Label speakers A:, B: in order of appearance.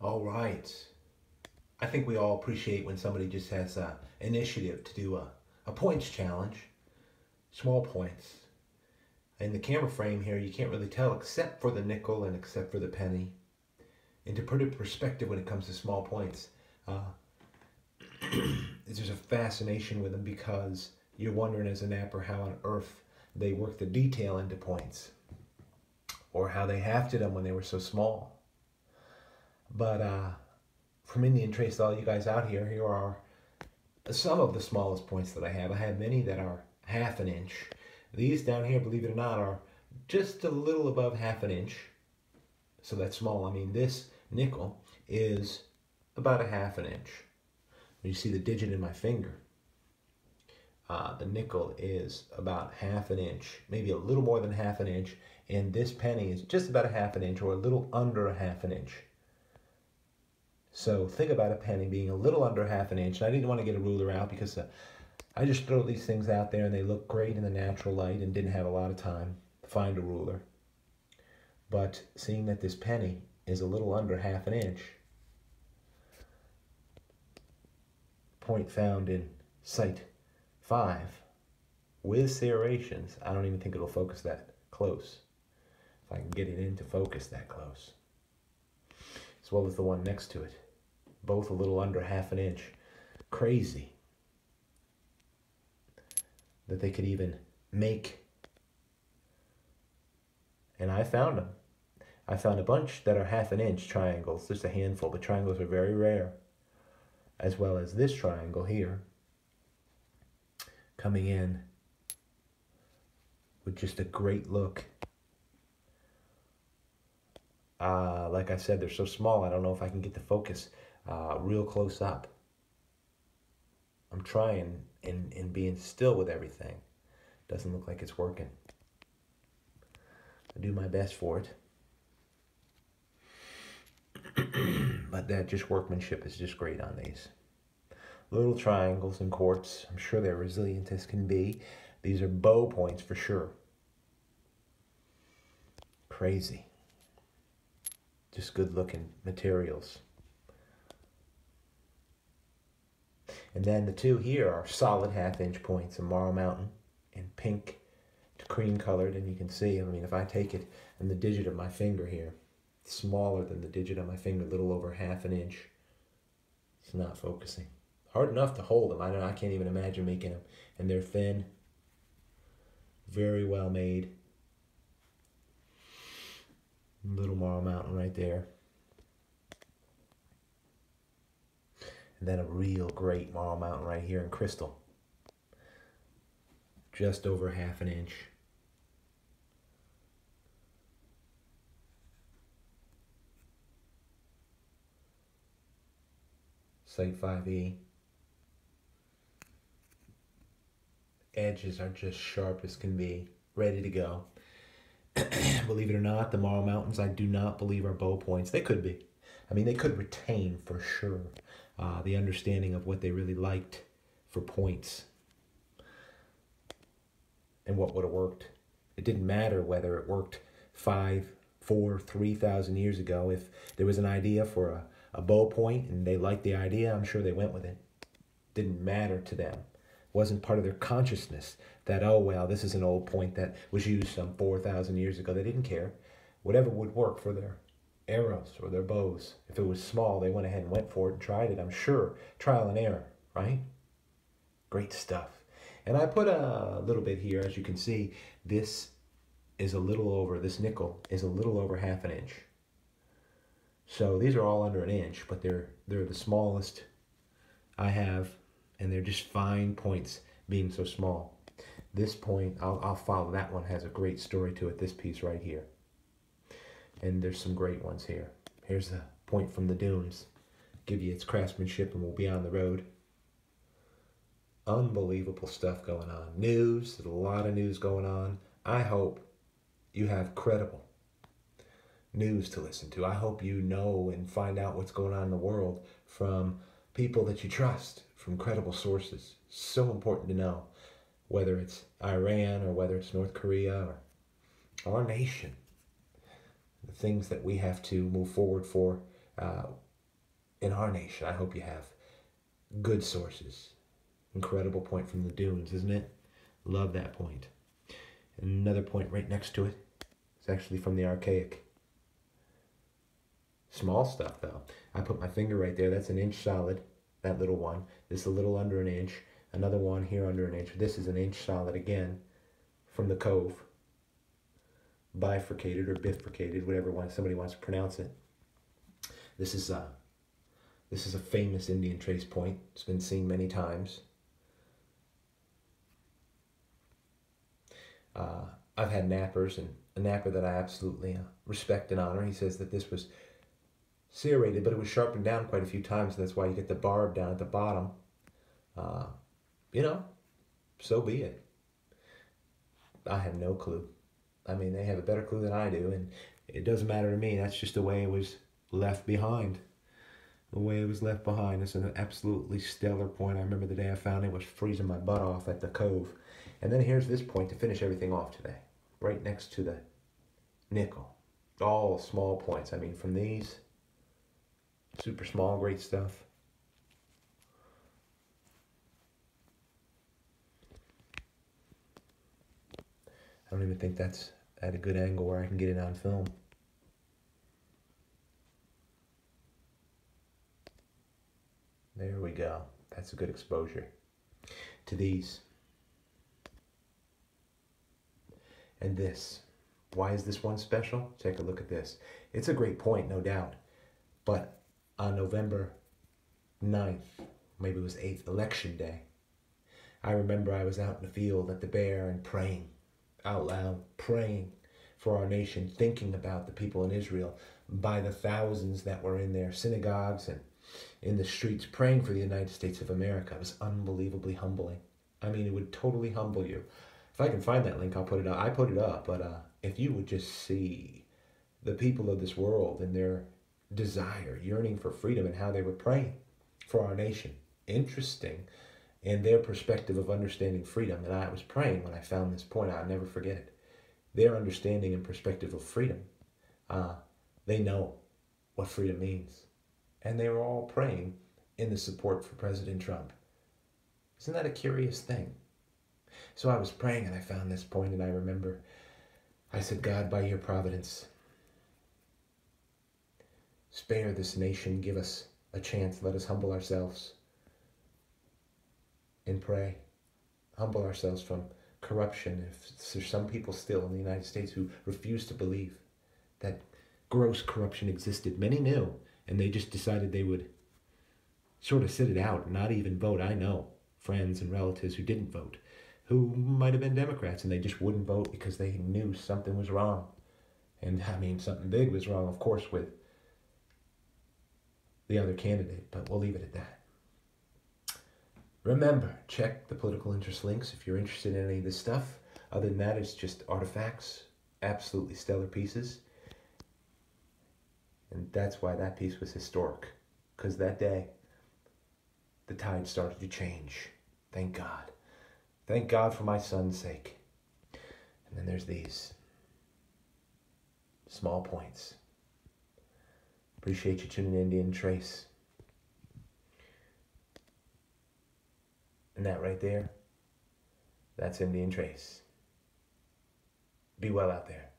A: All right. I think we all appreciate when somebody just has initiative to do a points challenge, small points. In the camera frame here, you can't really tell except for the nickel and except for the penny. And to put it in perspective when it comes to small points, there's a fascination with them because you're wondering as a napper how on earth they work the detail into points or how they hafted them when they were so small. But from Indian Trace to all you guys out here, here are some of the smallest points that I have. I have many that are half an inch. These down here, believe it or not, are just a little above half an inch. So that's small. I mean, this nickel is about a half an inch. You see the digit in my finger. The nickel is about half an inch, maybe a little more than half an inch, and this penny is just about a half an inch or a little under a half an inch. So think about a penny being a little under half an inch. And I didn't want to get a ruler out because I just throw these things out there and they look great in the natural light and didn't have a lot of time to find a ruler. But seeing that this penny is a little under half an inch, point found in Site 5 with serrations, I don't even think it'll focus that close. If I can get it into focus that close. As well as the one next to it. Both a little under half an inch. Crazy that they could even make. And I found them. I found a bunch that are half an inch triangles, just a handful, but triangles are very rare. As well as this triangle here, coming in with just a great look. Like I said, they're so small, I don't know if I can get the focus real close up. I'm trying and being still with everything. Doesn't look like it's working. I do my best for it. But that just workmanship is just great on these. Little triangles and quartz. I'm sure they're resilient as can be. These are bow points for sure. Crazy. Just good looking materials. And then the two here are solid half-inch points, a Marl Mountain in pink to cream colored, and you can see, I mean, if I take it and the digit of my finger here, smaller than the digit of my finger, a little over half an inch, it's not focusing. Hard enough to hold them. I can't even imagine making them. And they're thin, very well made. Little Marl Mountain right there. And then a real great Marl Mountain right here in crystal. Just over half an inch. Site 5E. Edges are just sharp as can be. Ready to go. Believe it or not, the Marl Mountains I do not believe are bow points. They could be. I mean, they could retain for sure the understanding of what they really liked for points and what would have worked. It didn't matter whether it worked 5, 4, 3,000 years ago. If there was an idea for a bow point and they liked the idea, I'm sure they went with it. Didn't matter to them. It wasn't part of their consciousness that, oh, well, this is an old point that was used some 4,000 years ago. They didn't care. Whatever would work for their arrows or their bows. If it was small, they went ahead and went for it and tried it. I'm sure. Trial and error, right? Great stuff. And I put a little bit here. As you can see, this is a little over, this nickel is a little over half an inch. So these are all under an inch, but they're the smallest I have, and they're just fine points being so small. This point, I'll follow. That one has a great story to it, this piece right here. And there's some great ones here. Here's a point from the dunes. Give you its craftsmanship and we'll be on the road. Unbelievable stuff going on. News, there's a lot of news going on. I hope you have credible news to listen to. I hope you know and find out what's going on in the world from people that you trust, from credible sources. So important to know, whether it's Iran or whether it's North Korea or our nation. The things that we have to move forward for in our nation. I hope you have good sources. Incredible point from the dunes, isn't it? Love that point. Another point right next to it is actually from the archaic. Small stuff though. I put my finger right there. That's an inch solid, that little one. This is a little under an inch. Another one here under an inch. This is an inch solid again from the cove. Bifurcated or bifurcated, whatever one somebody wants to pronounce it. This is a famous Indian trace point. It's been seen many times. I've had nappers, and a napper that I absolutely respect and honor, he says that this was serrated, but it was sharpened down quite a few times, and that's why you get the barb down at the bottom. You know, so be it. I have no clue. I mean, they have a better clue than I do, and it doesn't matter to me. That's just the way it was left behind. The way it was left behind. It's an absolutely stellar point. I remember the day I found it was freezing my butt off at the cove. And then here's this point to finish everything off today. Right next to the nickel. All small points. I mean, from these, super small, great stuff. I don't even think that's at a good angle where I can get it on film. There we go. That's a good exposure to these. And this. Why is this one special? Take a look at this. It's a great point, no doubt. But on November 9th, maybe it was 8th, election day, I remember I was out in the field at the Bear and praying out loud, praying for our nation, thinking about the people in Israel by the thousands that were in their synagogues and in the streets, praying for the United States of America. It was unbelievably humbling. I mean, it would totally humble you. If I can find that link, I'll put it up. I put it up, but if you would just see the people of this world and their desire, yearning for freedom, and how they were praying for our nation. Interesting in their perspective of understanding freedom. And I was praying when I found this point. I'll never forget it. Their understanding and perspective of freedom. They know what freedom means. And they were all praying in the support for President Trump. Isn't that a curious thing? So I was praying and I found this point, and I remember I said, God, by your providence, spare this nation, give us a chance, let us humble ourselves and pray. Humble ourselves from corruption. If there's some people still in the United States who refuse to believe that gross corruption existed. Many knew, and they just decided they would sort of sit it out and not even vote. I know friends and relatives who didn't vote, who might have been Democrats, and they just wouldn't vote because they knew something was wrong. And I mean, something big was wrong, of course, with the other candidate, but we'll leave it at that. Remember, check the political interest links if you're interested in any of this stuff. Other than that, it's just artifacts, absolutely stellar pieces. And that's why that piece was historic, because that day, the tide started to change. Thank God. Thank God for my son's sake. And then there's these small points. Appreciate you tuning in, Indian Trace. And that right there, that's Indian Trace. Be well out there.